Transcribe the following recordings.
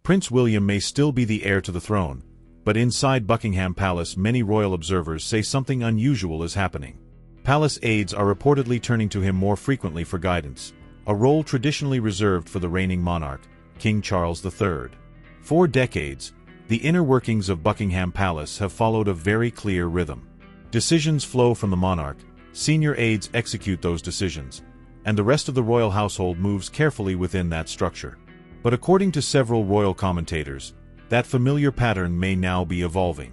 Prince William may still be the heir to the throne, but inside Buckingham Palace many royal observers say something unusual is happening. Palace aides are reportedly turning to him more frequently for guidance, a role traditionally reserved for the reigning monarch, King Charles III. For decades, the inner workings of Buckingham Palace have followed a very clear rhythm. Decisions flow from the monarch, senior aides execute those decisions, and the rest of the royal household moves carefully within that structure. But according to several royal commentators, that familiar pattern may now be evolving.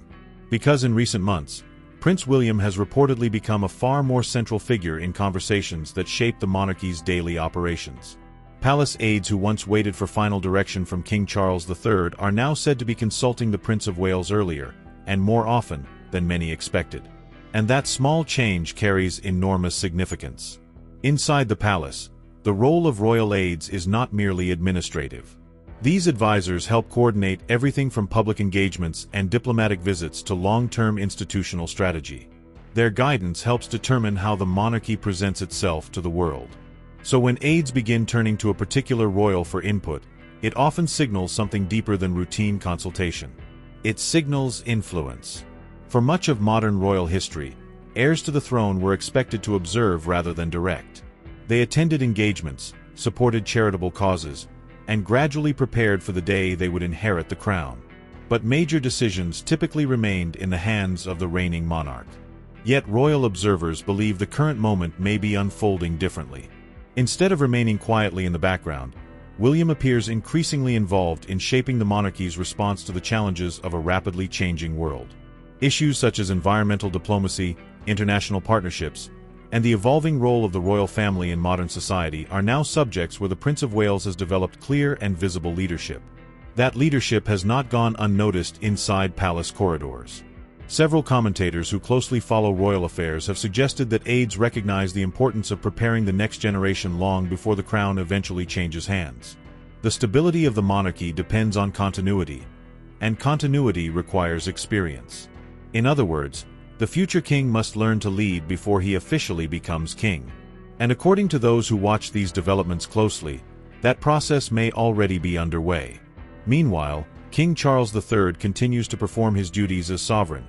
Because in recent months, Prince William has reportedly become a far more central figure in conversations that shape the monarchy's daily operations. Palace aides who once waited for final direction from King Charles III are now said to be consulting the Prince of Wales earlier, and more often, than many expected. And that small change carries enormous significance. Inside the palace, the role of royal aides is not merely administrative. These advisors help coordinate everything from public engagements and diplomatic visits to long-term institutional strategy. Their guidance helps determine how the monarchy presents itself to the world. So when aides begin turning to a particular royal for input, it often signals something deeper than routine consultation. It signals influence. For much of modern royal history, heirs to the throne were expected to observe rather than direct. They attended engagements, supported charitable causes, and gradually prepared for the day they would inherit the crown. But major decisions typically remained in the hands of the reigning monarch. Yet royal observers believe the current moment may be unfolding differently. Instead of remaining quietly in the background, William appears increasingly involved in shaping the monarchy's response to the challenges of a rapidly changing world. Issues such as environmental diplomacy, international partnerships, and the evolving role of the royal family in modern society are now subjects where the Prince of Wales has developed clear and visible leadership. That leadership has not gone unnoticed inside palace corridors. Several commentators who closely follow royal affairs have suggested that aides recognize the importance of preparing the next generation long before the crown eventually changes hands. The stability of the monarchy depends on continuity, and continuity requires experience. In other words, the future king must learn to lead before he officially becomes king. And according to those who watch these developments closely, that process may already be underway. Meanwhile, King Charles III continues to perform his duties as sovereign,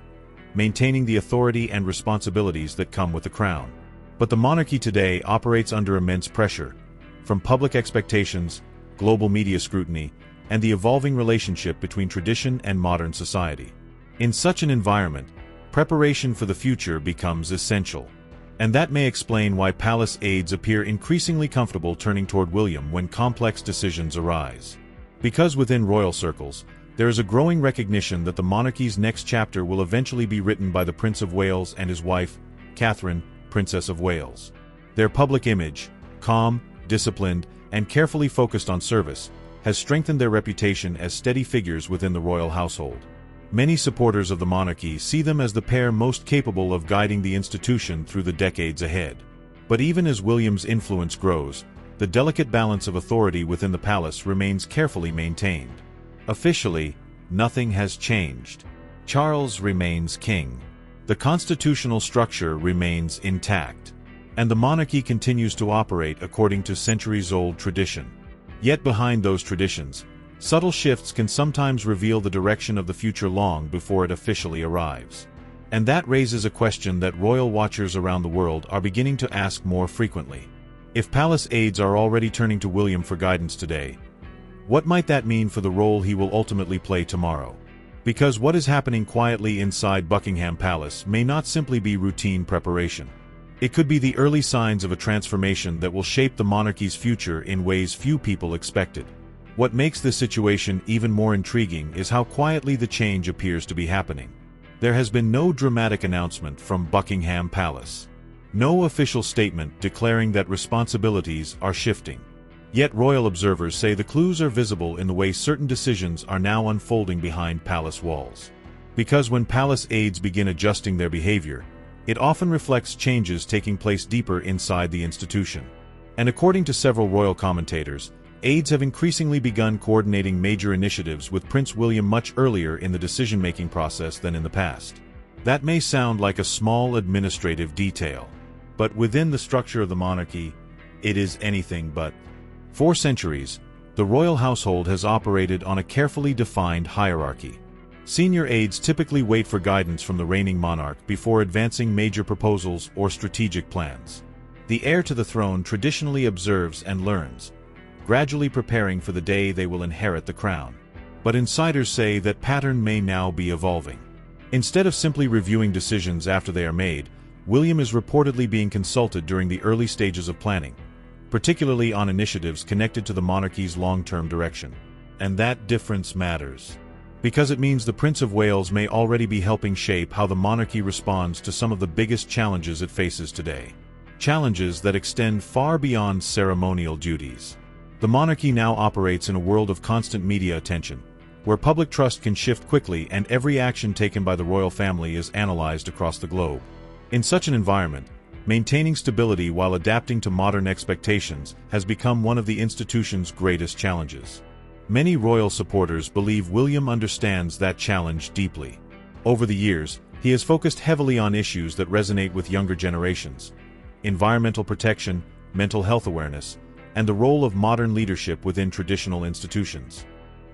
maintaining the authority and responsibilities that come with the crown. But the monarchy today operates under immense pressure, from public expectations, global media scrutiny, and the evolving relationship between tradition and modern society. In such an environment, preparation for the future becomes essential. And that may explain why palace aides appear increasingly comfortable turning toward William when complex decisions arise. Because within royal circles, there is a growing recognition that the monarchy's next chapter will eventually be written by the Prince of Wales and his wife, Catherine, Princess of Wales. Their public image, calm, disciplined, and carefully focused on service, has strengthened their reputation as steady figures within the royal household. Many supporters of the monarchy see them as the pair most capable of guiding the institution through the decades ahead. But even as William's influence grows, the delicate balance of authority within the palace remains carefully maintained. Officially, nothing has changed. Charles remains king. The constitutional structure remains intact. And the monarchy continues to operate according to centuries-old tradition. Yet behind those traditions, subtle shifts can sometimes reveal the direction of the future long before it officially arrives. And that raises a question that royal watchers around the world are beginning to ask more frequently. If palace aides are already turning to William for guidance today, what might that mean for the role he will ultimately play tomorrow? Because what is happening quietly inside Buckingham Palace may not simply be routine preparation. It could be the early signs of a transformation that will shape the monarchy's future in ways few people expected. What makes this situation even more intriguing is how quietly the change appears to be happening. There has been no dramatic announcement from Buckingham Palace. No official statement declaring that responsibilities are shifting. Yet royal observers say the clues are visible in the way certain decisions are now unfolding behind palace walls. Because when palace aides begin adjusting their behavior, it often reflects changes taking place deeper inside the institution. And according to several royal commentators, aides have increasingly begun coordinating major initiatives with Prince William much earlier in the decision-making process than in the past. That may sound like a small administrative detail, but within the structure of the monarchy, it is anything but. For centuries, The royal household has operated on a carefully defined hierarchy. Senior aides typically wait for guidance from the reigning monarch before advancing major proposals or strategic plans. The heir to the throne traditionally observes and learns, gradually preparing for the day they will inherit the crown. But insiders say that pattern may now be evolving. Instead of simply reviewing decisions after they are made, William is reportedly being consulted during the early stages of planning, particularly on initiatives connected to the monarchy's long-term direction. And that difference matters, because it means the Prince of Wales may already be helping shape how the monarchy responds to some of the biggest challenges it faces today. Challenges that extend far beyond ceremonial duties. The monarchy now operates in a world of constant media attention, where public trust can shift quickly and every action taken by the royal family is analyzed across the globe. In such an environment, maintaining stability while adapting to modern expectations has become one of the institution's greatest challenges. Many royal supporters believe William understands that challenge deeply. Over the years, he has focused heavily on issues that resonate with younger generations: environmental protection, mental health awareness, and the role of modern leadership within traditional institutions.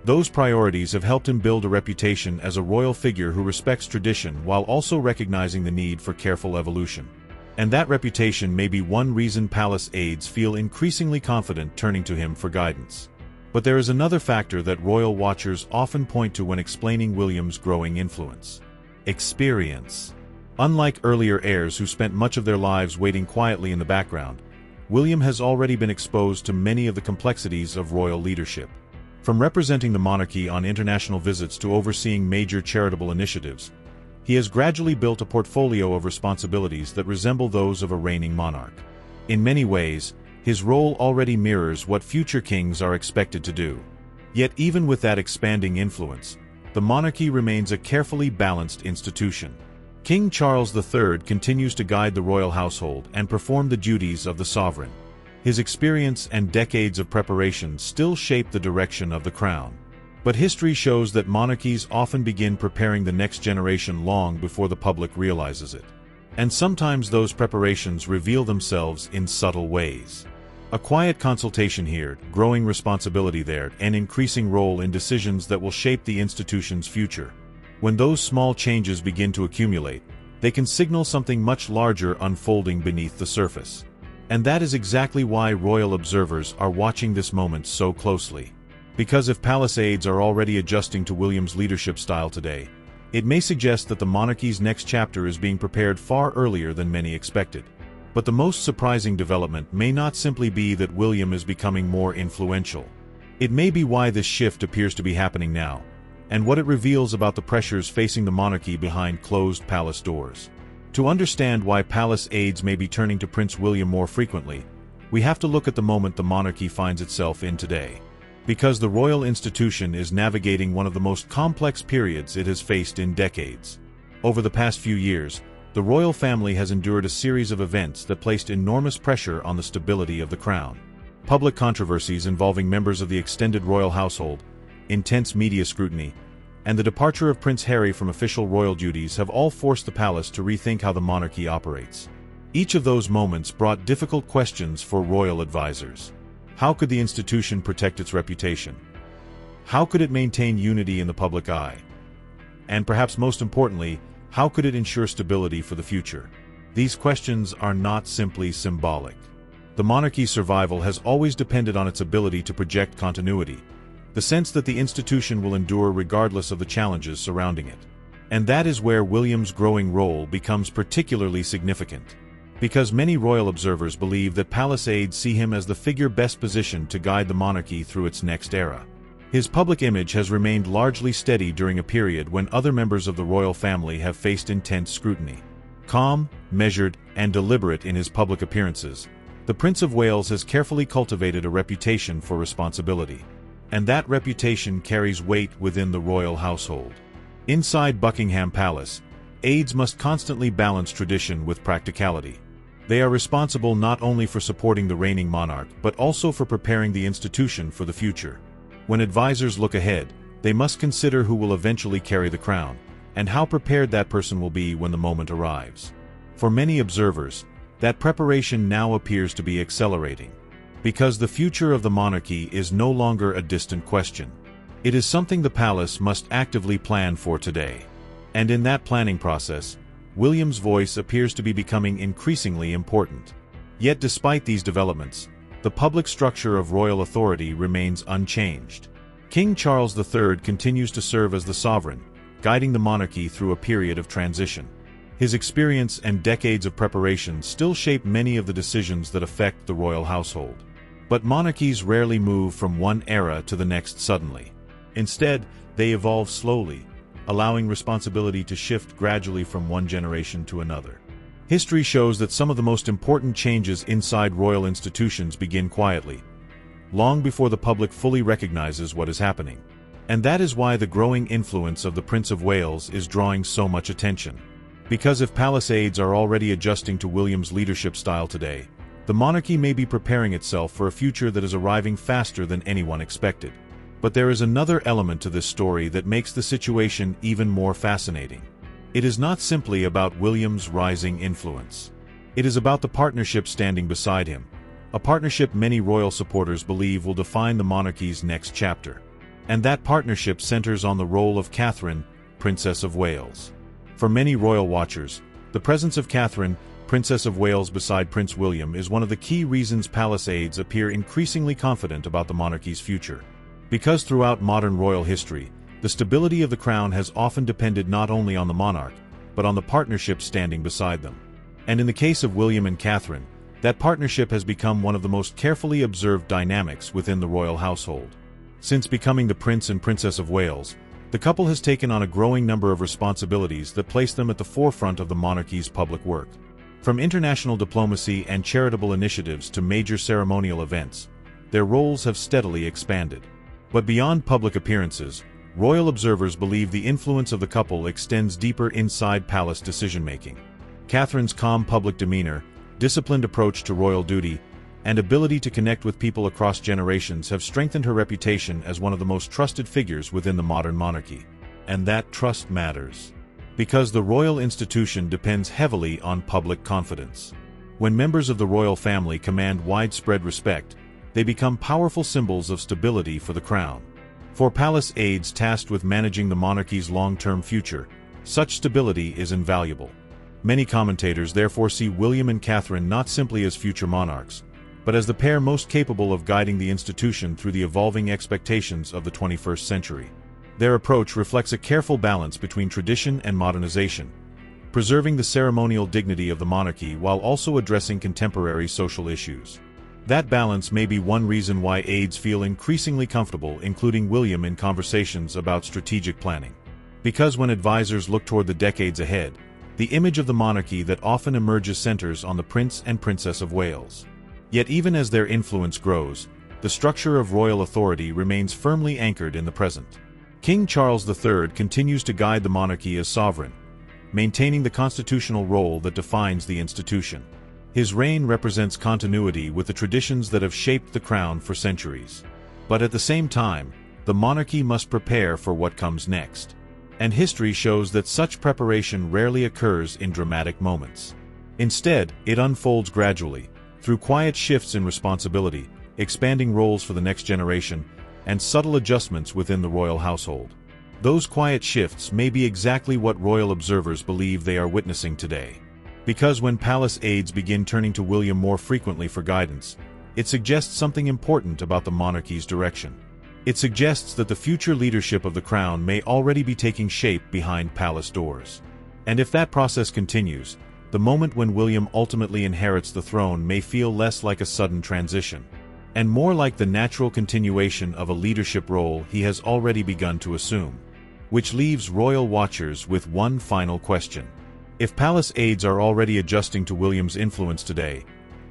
Those priorities have helped him build a reputation as a royal figure who respects tradition while also recognizing the need for careful evolution. And that reputation may be one reason palace aides feel increasingly confident turning to him for guidance. But there is another factor that royal watchers often point to when explaining William's growing influence: experience. Unlike earlier heirs who spent much of their lives waiting quietly in the background, William has already been exposed to many of the complexities of royal leadership. From representing the monarchy on international visits to overseeing major charitable initiatives, he has gradually built a portfolio of responsibilities that resemble those of a reigning monarch. In many ways, his role already mirrors what future kings are expected to do. Yet even with that expanding influence, the monarchy remains a carefully balanced institution. King Charles III continues to guide the royal household and perform the duties of the sovereign. His experience and decades of preparation still shape the direction of the crown. But history shows that monarchies often begin preparing the next generation long before the public realizes it. And sometimes those preparations reveal themselves in subtle ways. A quiet consultation here, growing responsibility there, and increasing role in decisions that will shape the institution's future. When those small changes begin to accumulate, they can signal something much larger unfolding beneath the surface. And that is exactly why royal observers are watching this moment so closely. Because if palace aides are already adjusting to William's leadership style today, it may suggest that the monarchy's next chapter is being prepared far earlier than many expected. But the most surprising development may not simply be that William is becoming more influential. It may be why this shift appears to be happening now, and what it reveals about the pressures facing the monarchy behind closed palace doors. To understand why palace aides may be turning to Prince William more frequently, we have to look at the moment the monarchy finds itself in today. Because the royal institution is navigating one of the most complex periods it has faced in decades. Over the past few years, the royal family has endured a series of events that placed enormous pressure on the stability of the crown. Public controversies involving members of the extended royal household, intense media scrutiny, and the departure of Prince Harry from official royal duties have all forced the palace to rethink how the monarchy operates. Each of those moments brought difficult questions for royal advisors. How could the institution protect its reputation? How could it maintain unity in the public eye? And perhaps most importantly, how could it ensure stability for the future? These questions are not simply symbolic. The monarchy's survival has always depended on its ability to project continuity, the sense that the institution will endure regardless of the challenges surrounding it. And that is where William's growing role becomes particularly significant. Because many royal observers believe that palace aides see him as the figure best positioned to guide the monarchy through its next era. His public image has remained largely steady during a period when other members of the royal family have faced intense scrutiny. Calm, measured, and deliberate in his public appearances, the Prince of Wales has carefully cultivated a reputation for responsibility. And that reputation carries weight within the royal household. Inside Buckingham Palace, aides must constantly balance tradition with practicality. They are responsible not only for supporting the reigning monarch but also for preparing the institution for the future. When advisors look ahead, they must consider who will eventually carry the crown, and how prepared that person will be when the moment arrives. For many observers, that preparation now appears to be accelerating. Because the future of the monarchy is no longer a distant question. It is something the palace must actively plan for today. And in that planning process, William's voice appears to be becoming increasingly important. Yet despite these developments, the public structure of royal authority remains unchanged. King Charles III continues to serve as the sovereign, guiding the monarchy through a period of transition. His experience and decades of preparation still shape many of the decisions that affect the royal household. But monarchies rarely move from one era to the next suddenly. Instead, they evolve slowly, allowing responsibility to shift gradually from one generation to another. History shows that some of the most important changes inside royal institutions begin quietly, long before the public fully recognizes what is happening. And that is why the growing influence of the Prince of Wales is drawing so much attention. Because if palace aides are already adjusting to William's leadership style today, the monarchy may be preparing itself for a future that is arriving faster than anyone expected. But there is another element to this story that makes the situation even more fascinating. It is not simply about William's rising influence. It is about the partnership standing beside him, a partnership many royal supporters believe will define the monarchy's next chapter. And that partnership centers on the role of Catherine, Princess of Wales. For many royal watchers, the presence of Catherine, Princess of Wales beside Prince William is one of the key reasons palace aides appear increasingly confident about the monarchy's future. Because throughout modern royal history, the stability of the crown has often depended not only on the monarch, but on the partnership standing beside them. And in the case of William and Catherine, that partnership has become one of the most carefully observed dynamics within the royal household. Since becoming the Prince and Princess of Wales, the couple has taken on a growing number of responsibilities that place them at the forefront of the monarchy's public work. From international diplomacy and charitable initiatives to major ceremonial events, their roles have steadily expanded. But beyond public appearances, royal observers believe the influence of the couple extends deeper inside palace decision-making. Catherine's calm public demeanor, disciplined approach to royal duty, and ability to connect with people across generations have strengthened her reputation as one of the most trusted figures within the modern monarchy. And that trust matters. Because the royal institution depends heavily on public confidence. When members of the royal family command widespread respect, they become powerful symbols of stability for the crown. For palace aides tasked with managing the monarchy's long-term future, such stability is invaluable. Many commentators therefore see William and Catherine not simply as future monarchs, but as the pair most capable of guiding the institution through the evolving expectations of the 21st century. Their approach reflects a careful balance between tradition and modernization, preserving the ceremonial dignity of the monarchy while also addressing contemporary social issues. That balance may be one reason why aides feel increasingly comfortable including William in conversations about strategic planning. Because when advisors look toward the decades ahead, the image of the monarchy that often emerges centers on the Prince and Princess of Wales. Yet even as their influence grows, the structure of royal authority remains firmly anchored in the present. King Charles III continues to guide the monarchy as sovereign, maintaining the constitutional role that defines the institution. His reign represents continuity with the traditions that have shaped the crown for centuries. But at the same time, the monarchy must prepare for what comes next. And history shows that such preparation rarely occurs in dramatic moments. Instead, it unfolds gradually, through quiet shifts in responsibility, expanding roles for the next generation, and subtle adjustments within the royal household. Those quiet shifts may be exactly what royal observers believe they are witnessing today. Because when palace aides begin turning to William more frequently for guidance, it suggests something important about the monarchy's direction. It suggests that the future leadership of the crown may already be taking shape behind palace doors. And if that process continues, the moment when William ultimately inherits the throne may feel less like a sudden transition, and more like the natural continuation of a leadership role he has already begun to assume. Which leaves royal watchers with one final question. If palace aides are already adjusting to William's influence today,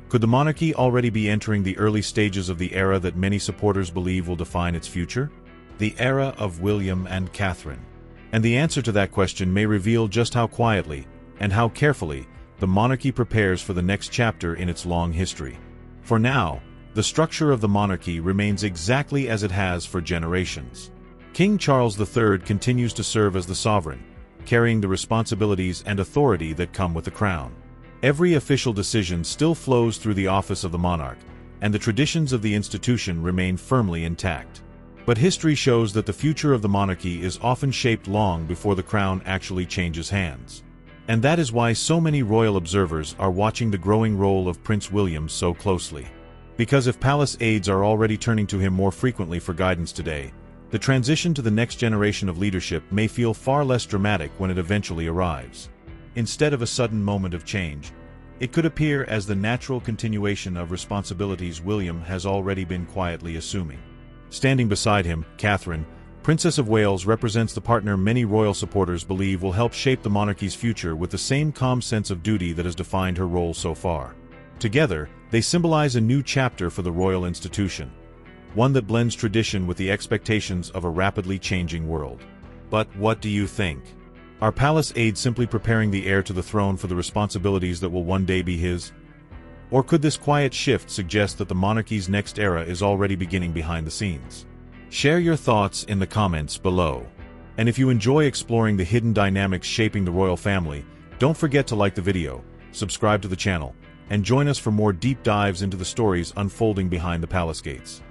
could the monarchy already be entering the early stages of the era that many supporters believe will define its future? The era of William and Catherine. And the answer to that question may reveal just how quietly and how carefully the monarchy prepares for the next chapter in its long history. For now, the structure of the monarchy remains exactly as it has for generations. King Charles III continues to serve as the sovereign, carrying the responsibilities and authority that come with the crown. Every official decision still flows through the office of the monarch, and the traditions of the institution remain firmly intact. But history shows that the future of the monarchy is often shaped long before the crown actually changes hands. And that is why so many royal observers are watching the growing role of Prince William so closely. Because if palace aides are already turning to him more frequently for guidance today, the transition to the next generation of leadership may feel far less dramatic when it eventually arrives. Instead of a sudden moment of change, it could appear as the natural continuation of responsibilities William has already been quietly assuming. Standing beside him, Catherine, Princess of Wales, represents the partner many royal supporters believe will help shape the monarchy's future with the same calm sense of duty that has defined her role so far. Together, they symbolize a new chapter for the royal institution, one that blends tradition with the expectations of a rapidly changing world. But what do you think? Are palace aides simply preparing the heir to the throne for the responsibilities that will one day be his? Or could this quiet shift suggest that the monarchy's next era is already beginning behind the scenes? Share your thoughts in the comments below. And if you enjoy exploring the hidden dynamics shaping the royal family, don't forget to like the video, subscribe to the channel, and join us for more deep dives into the stories unfolding behind the palace gates.